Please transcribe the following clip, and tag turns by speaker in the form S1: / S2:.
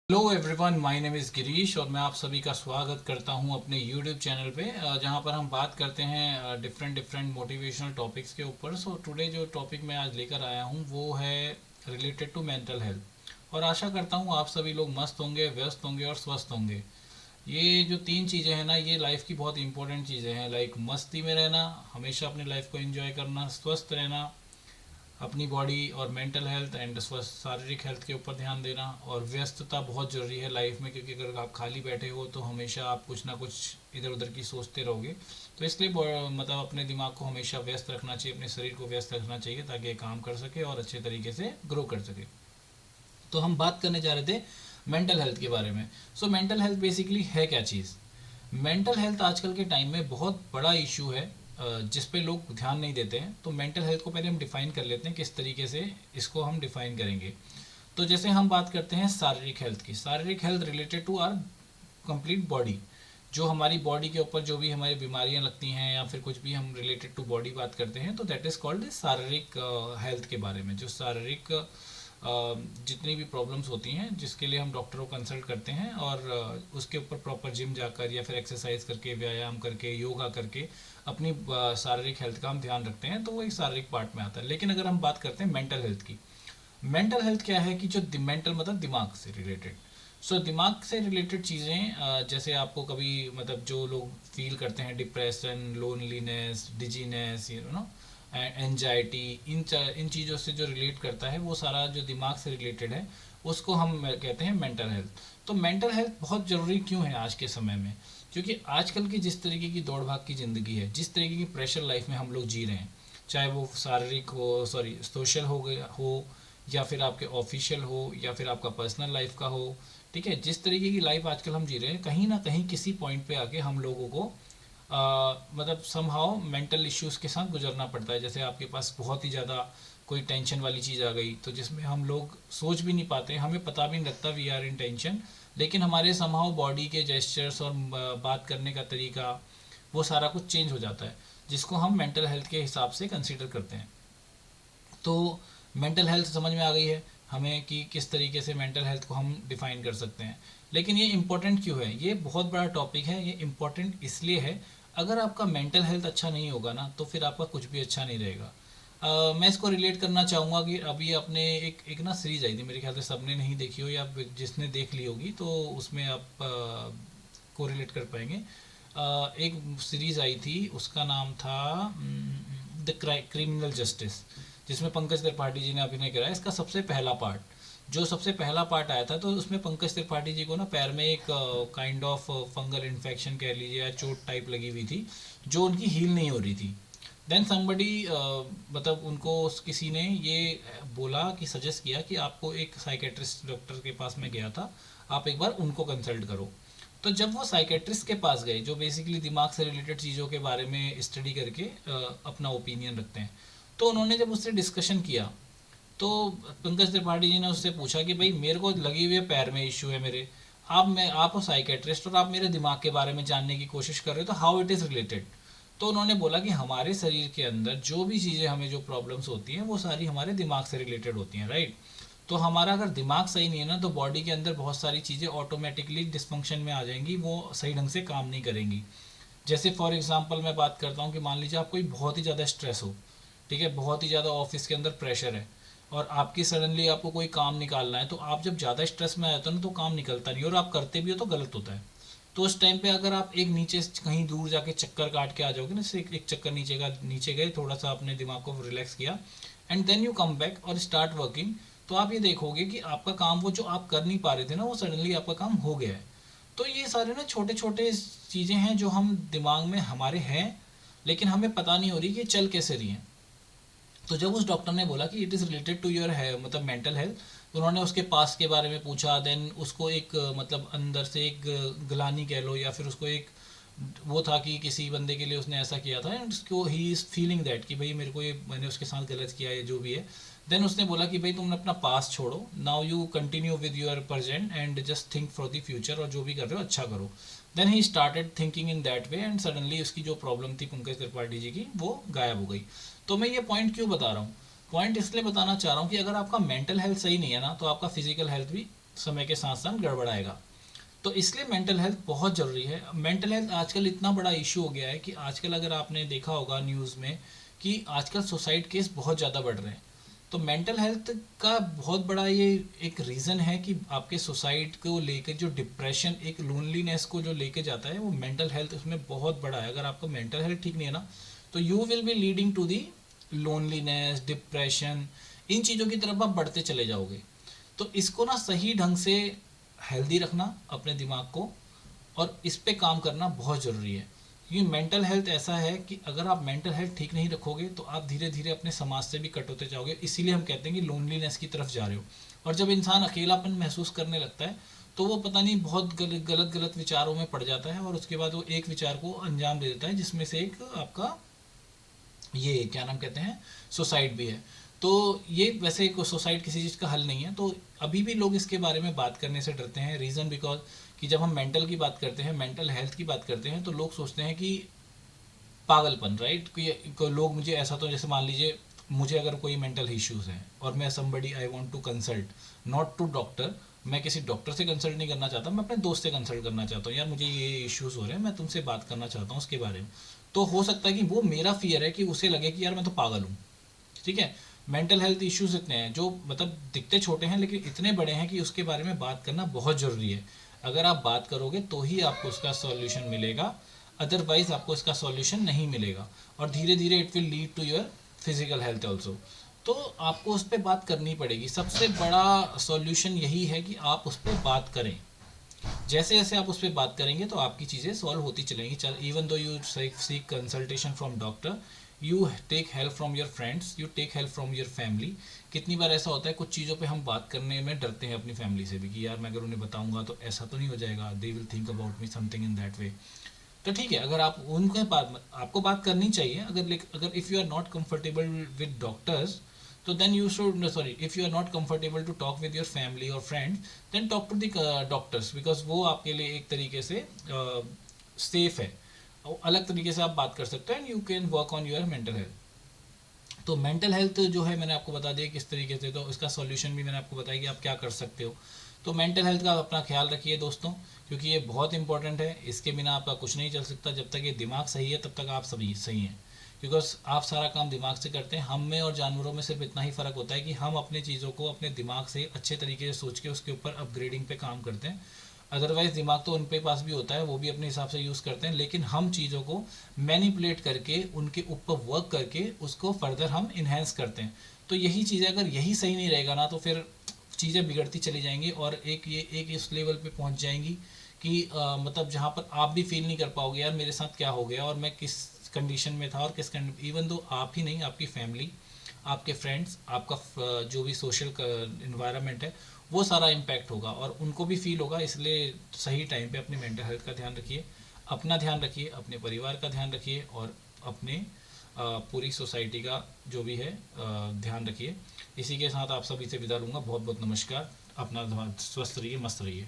S1: Hello everyone, my name is Girish और मैं आप सभी का स्वागत करता हूं अपने यूट्यूब चैनल पे जहां पर हम बात करते हैं डिफरेंट डिफरेंट मोटिवेशनल टॉपिक्स के ऊपर। सो टुडे जो टॉपिक मैं आज लेकर आया हूं वो है रिलेटेड टू मेंटल हेल्थ। और आशा करता हूं आप सभी लोग मस्त होंगे, व्यस्त होंगे और स्वस्थ होंगे। ये जो तीन चीज़ें हैं ना, ये लाइफ की बहुत इंपॉर्टेंट चीज़ें हैं। लाइक मस्ती में रहना, हमेशा अपनी लाइफ को एंजॉय करना, स्वस्थ रहना, अपनी बॉडी और मेंटल हेल्थ एंड स्वस्थ शारीरिक हेल्थ के ऊपर ध्यान देना। और व्यस्तता बहुत ज़रूरी है लाइफ में, क्योंकि अगर आप खाली बैठे हो तो हमेशा आप कुछ ना कुछ इधर उधर की सोचते रहोगे। तो इसलिए मतलब अपने दिमाग को हमेशा व्यस्त रखना चाहिए, अपने शरीर को व्यस्त रखना चाहिए ताकि ये काम कर सके और अच्छे तरीके से ग्रो कर सके। तो हम बात करने जा रहे थे मेंटल हेल्थ के बारे में। सो मेंटल हेल्थ बेसिकली है क्या चीज़? मेंटल हेल्थ आजकल के टाइम में बहुत बड़ा इशू है जिस पे लोग ध्यान नहीं देते हैं। तो मेंटल हेल्थ को पहले हम डिफाइन कर लेते हैं, किस तरीके से इसको हम डिफाइन करेंगे। तो जैसे हम बात करते हैं शारीरिक हेल्थ की, शारीरिक health related to our complete body. जो हमारी बॉडी के ऊपर जो भी हमारी बीमारियां लगती हैं या फिर कुछ भी हम रिलेटेड टू बॉडी बात करते हैं, तो दैट इज़ कॉल्ड शारीरिक हेल्थ के बारे में। जो शारीरिक जितनी भी प्रॉब्लम्स होती हैं जिसके लिए हम डॉक्टर को कंसल्ट करते हैं और उसके ऊपर प्रॉपर जिम जाकर या फिर एक्सरसाइज करके, व्यायाम करके, योगा करके अपनी शारीरिक हेल्थ का हम ध्यान रखते हैं, तो वो एक शारीरिक पार्ट में आता है। लेकिन अगर हम बात करते हैं मेंटल हेल्थ की, मेंटल हेल्थ क्या है कि जो मेंटल मतलब दिमाग से रिलेटेड। सो दिमाग से रिलेटेड चीज़ें जैसे आपको कभी मतलब जो लोग फील करते हैं depression, loneliness, dizziness, you know, anxiety, इन चीज़ों से जो रिलेट करता है वो सारा जो दिमाग से रिलेटेड है उसको हम कहते हैं मेंटल हेल्थ। तो मेंटल हेल्थ बहुत ज़रूरी क्यों है आज के समय में? क्योंकि आजकल की जिस तरीके की दौड़ भाग की ज़िंदगी है, जिस तरीके की प्रेशर लाइफ में हम लोग जी रहे हैं, चाहे वो शारीरिक हो, सॉरी सोशल हो गया हो, या फिर आपके ऑफिशियल हो, या फिर आपका पर्सनल लाइफ का हो, ठीक है, जिस तरीके की लाइफ आजकल हम जी रहे हैं, कहीं ना कहीं किसी पॉइंट पे आके हम लोगों को मतलब समहाउ मेंटल इश्यूज के साथ गुजरना पड़ता है। जैसे आपके पास बहुत ही ज़्यादा कोई टेंशन वाली चीज़ आ गई, तो जिसमें हम लोग सोच भी नहीं पाते, हमें पता भी नहीं लगता वी आर इन टेंशन, लेकिन हमारे समहाउ बॉडी के जेस्चर्स और बात करने का तरीका, वो सारा कुछ चेंज हो जाता है, जिसको हम मेंटल हेल्थ के हिसाब से कंसिडर करते हैं। तो मेंटल हेल्थ समझ में आ गई है हमें कि किस तरीके से मेंटल हेल्थ को हम डिफाइन कर सकते हैं। लेकिन ये इम्पोर्टेंट क्यों है? ये बहुत बड़ा टॉपिक है। ये इम्पोर्टेंट इसलिए है, अगर आपका मेंटल हेल्थ अच्छा नहीं होगा ना, तो फिर आपका कुछ भी अच्छा नहीं रहेगा। मैं इसको रिलेट करना चाहूँगा कि अभी अपने एक एक ना सीरीज आई थी, मेरे ख्याल से सबने नहीं देखी हो, या जिसने देख ली होगी तो उसमें आप को रिलेट कर पाएंगे। एक सीरीज आई थी, उसका नाम था द क्रिमिनल जस्टिस, जिसमें पंकज त्रिपाठी जी ने अभिनय कराया। इसका सबसे पहला पार्ट, जो सबसे पहला पार्ट आया था, तो उसमें पंकज त्रिपाठी जी को ना पैर में एक काइंड ऑफ फंगल इन्फेक्शन कह लीजिए या चोट टाइप लगी हुई थी, जो उनकी हील नहीं हो रही थी। देन समबडी मतलब उनको किसी ने ये बोला कि सजेस्ट किया कि आपको एक साइकेट्रिस्ट डॉक्टर के पास में गया था, आप एक बार उनको कंसल्ट करो। तो जब वो साइकेट्रिस्ट के पास गए, जो बेसिकली दिमाग से रिलेटेड चीज़ों के बारे में स्टडी करके अपना ओपिनियन रखते हैं, तो उन्होंने जब उससे डिस्कशन किया, तो पंकज त्रिपाठी जी ने उससे पूछा कि भाई मेरे को लगी हुई है पैर में इश्यू है मेरे, आप हो साइकेट्रिस्ट और आप मेरे दिमाग के बारे में जानने की कोशिश कर रहे हो, तो हाउ इट इज़ रिलेटेड? तो उन्होंने बोला कि हमारे शरीर के अंदर जो भी चीज़ें हमें जो प्रॉब्लम्स होती हैं वो सारी हमारे दिमाग से रिलेटेड होती हैं, राइट? तो हमारा अगर दिमाग सही नहीं है ना, तो बॉडी के अंदर बहुत सारी चीज़ें ऑटोमेटिकली डिसफंक्शन में आ जाएंगी, वो सही ढंग से काम नहीं करेंगी। जैसे फॉर एग्जांपल मैं बात करता हूँ कि मान लीजिए आप कोई बहुत ही ज़्यादा स्ट्रेस हो, ठीक है, बहुत ही ज़्यादा ऑफिस के अंदर प्रेशर है, और आपकी सडनली आपको कोई काम निकालना है, तो आप जब ज़्यादा स्ट्रेस में आते हो ना, तो काम निकलता नहीं, और आप करते भी हो तो गलत होता है। तो उस टाइम पे अगर आप एक नीचे कहीं दूर जाके चक्कर काट के आ जाओगे ना, जैसे एक चक्कर नीचे गए, थोड़ा सा अपने दिमाग को रिलैक्स किया, and then you come back और स्टार्ट वर्किंग, तो आप ये देखोगे कि आपका काम, वो जो आप कर नहीं पा रहे थे ना, वो सडनली आपका काम हो गया है। तो ये सारे ना छोटे छोटे चीज़ें हैं जो हम दिमाग में हमारे हैं, लेकिन हमें पता नहीं हो रही कि चल कैसे रही हैं। तो जब उस डॉक्टर ने बोला कि it is related to your है मतलब मेंटल हेल्थ, तो उन्होंने उसके पास के बारे में पूछा। देन उसको एक मतलब अंदर से एक ग्लानि कह लो, या फिर उसको एक वो था कि किसी बंदे के लिए उसने ऐसा किया था, एंड उसको ही इज़ फीलिंग दैट कि भाई मेरे को ये, मैंने उसके साथ गलत किया है, जो भी है। देन उसने बोला कि भाई तुमने अपना पास छोड़ो, now you continue with your present and just think for the future, और जो भी कर रहे हो अच्छा करो। Then he started thinking in that way, and suddenly उसकी जो प्रॉब्लम थी पंकज त्रिपाठी जी की, वो गायब हो गई। तो मैं ये पॉइंट क्यों बता रहा हूँ? पॉइंट इसलिए बताना चाह रहा हूँ कि अगर आपका मेंटल हेल्थ सही नहीं है ना, तो आपका फिजिकल हेल्थ भी समय के साथ साथ गड़बड़ाएगा। तो इसलिए मेंटल हेल्थ बहुत ज़रूरी है। मेंटल हेल्थ आजकल इतना बड़ा इशू हो गया है कि आजकल अगर आपने देखा होगा न्यूज़ में कि आजकल सुसाइड केस बहुत ज़्यादा बढ़ रहे हैं। तो मेंटल हेल्थ का बहुत बड़ा ये एक रीज़न है कि आपके सुसाइड को लेकर जो डिप्रेशन, एक लोनलीनेस को जो लेके जाता है, वो मेंटल हेल्थ उसमें बहुत बड़ा है। अगर आपका मेंटल हेल्थ ठीक नहीं है ना, तो you will be leading to the loneliness, depression, इन चीज़ों की तरफ आप बढ़ते चले जाओगे। तो इसको ना सही ढंग से हेल्दी रखना अपने दिमाग को, और इस पे काम करना बहुत ज़रूरी है। क्योंकि मेंटल हेल्थ ऐसा है कि अगर आप मेंटल हेल्थ ठीक नहीं रखोगे तो आप धीरे धीरे अपने समाज से भी कट होते जाओगे। इसीलिए हम कहते हैं कि लोनलीनेस की तरफ जा रहे हो। और जब इंसान अकेलापन महसूस करने लगता है तो वो पता नहीं बहुत गलत गलत विचारों में पड़ जाता है, और उसके बाद वो एक विचार को अंजाम दे देता है, जिसमें से एक आपका ये क्या नाम कहते हैं, सुसाइड भी है। तो ये वैसे सुसाइड किसी चीज़ का हल नहीं है। तो अभी भी लोग इसके बारे में बात करने से डरते हैं। रीज़न बिकॉज कि जब हम मेंटल की बात करते हैं, मेंटल हेल्थ की बात करते हैं, तो लोग सोचते हैं कि पागलपन, राइट, कि लोग मुझे ऐसा, तो जैसे मान लीजिए मुझे अगर कोई मेंटल इश्यूज़ हैं और मैं somebody I want to consult, not to doctor, मैं किसी डॉक्टर से कंसल्ट नहीं करना चाहता, मैं अपने दोस्त से कंसल्ट करना चाहता हूँ, यार मुझे ये इश्यूज़ हो रहे हैं, मैं तुमसे बात करना चाहता हूँ उसके बारे में। तो हो सकता है कि वो मेरा फियर है कि उसे लगे कि यार मैं तो पागल हूँ। ठीक है। मेंटल हेल्थ इश्यूज इतने हैं जो मतलब दिखते छोटे हैं लेकिन इतने बड़े हैं कि उसके बारे में बात करना बहुत ज़रूरी है। अगर आप बात करोगे तो ही आपको उसका सॉल्यूशन मिलेगा, अदरवाइज आपको इसका सॉल्यूशन नहीं मिलेगा। और धीरे धीरे it will lead to your physical health also. तो आपको उस पर बात करनी पड़ेगी। सबसे बड़ा सॉल्यूशन यही है कि आप उस पर बात करें। जैसे जैसे आप उस पर बात करेंगे तो आपकी चीज़ें सॉल्व होती चलेंगी। चल, even though you seek consultation from doctor, you take help from your friends, you take help from your family. कितनी बार ऐसा होता है कुछ चीज़ों पे हम बात करने में डरते हैं अपनी फैमिली से भी, कि यार मैं अगर उन्हें बताऊंगा तो ऐसा तो नहीं हो जाएगा, they will think about me something in that वे। तो ठीक है, अगर आप उनके बात, आपको बात करनी चाहिए। अगर if you are not comfortable with doctors, तो then you should, no, sorry, if you are not comfortable to talk with your family or friends, then talk to the doctors, because वो आपके लिए एक तरीके से सेफ है, अलग तरीके से आप बात कर सकते हैं, and you can work on your mental health. तो मेंटल हेल्थ जो है मैंने आपको बता दिया किस तरीके से, तो इसका सॉल्यूशन भी मैंने आपको बताया कि आप क्या कर सकते हो। तो मेंटल हेल्थ का अपना ख्याल रखिए दोस्तों, क्योंकि ये बहुत इंपॉर्टेंट है। इसके बिना आपका कुछ नहीं चल सकता। जब तक ये दिमाग सही है तब तक आप सभी सही हैं, बिकॉज आप सारा काम दिमाग से करते हैं। हम में और जानवरों में सिर्फ इतना ही फ़र्क होता है कि हम अपनी चीज़ों को अपने दिमाग से अच्छे तरीके से सोच के उसके ऊपर अपग्रेडिंग पे काम करते हैं। अदरवाइज़ दिमाग तो उनके पास भी होता है, वो भी अपने हिसाब से यूज़ करते हैं, लेकिन हम चीज़ों को मैनिपुलेट करके उनके ऊपर वर्क करके उसको फर्दर हम इन्हेंस करते हैं। तो यही चीज़ें, अगर यही सही नहीं रहेगा ना, तो फिर चीज़ें बिगड़ती चली जाएंगी और एक इस लेवल पे पहुंच जाएंगी कि मतलब जहाँ पर आप भी फील नहीं कर पाओगे यार मेरे साथ क्या हो गया और मैं किस कंडीशन में था और किस इवन दो आप ही नहीं, आपकी फैमिली, आपके फ्रेंड्स, आपका जो भी सोशल इन्वायरमेंट है, वो सारा इम्पैक्ट होगा और उनको भी फील होगा। इसलिए सही टाइम पे अपनी मेंटल हेल्थ का ध्यान रखिए, अपना ध्यान रखिए, अपने परिवार का ध्यान रखिए, और अपने पूरी सोसाइटी का जो भी है ध्यान रखिए। इसी के साथ आप सभी से विदा लूँगा। बहुत बहुत नमस्कार। अपना स्वस्थ रहिए, मस्त रहिए।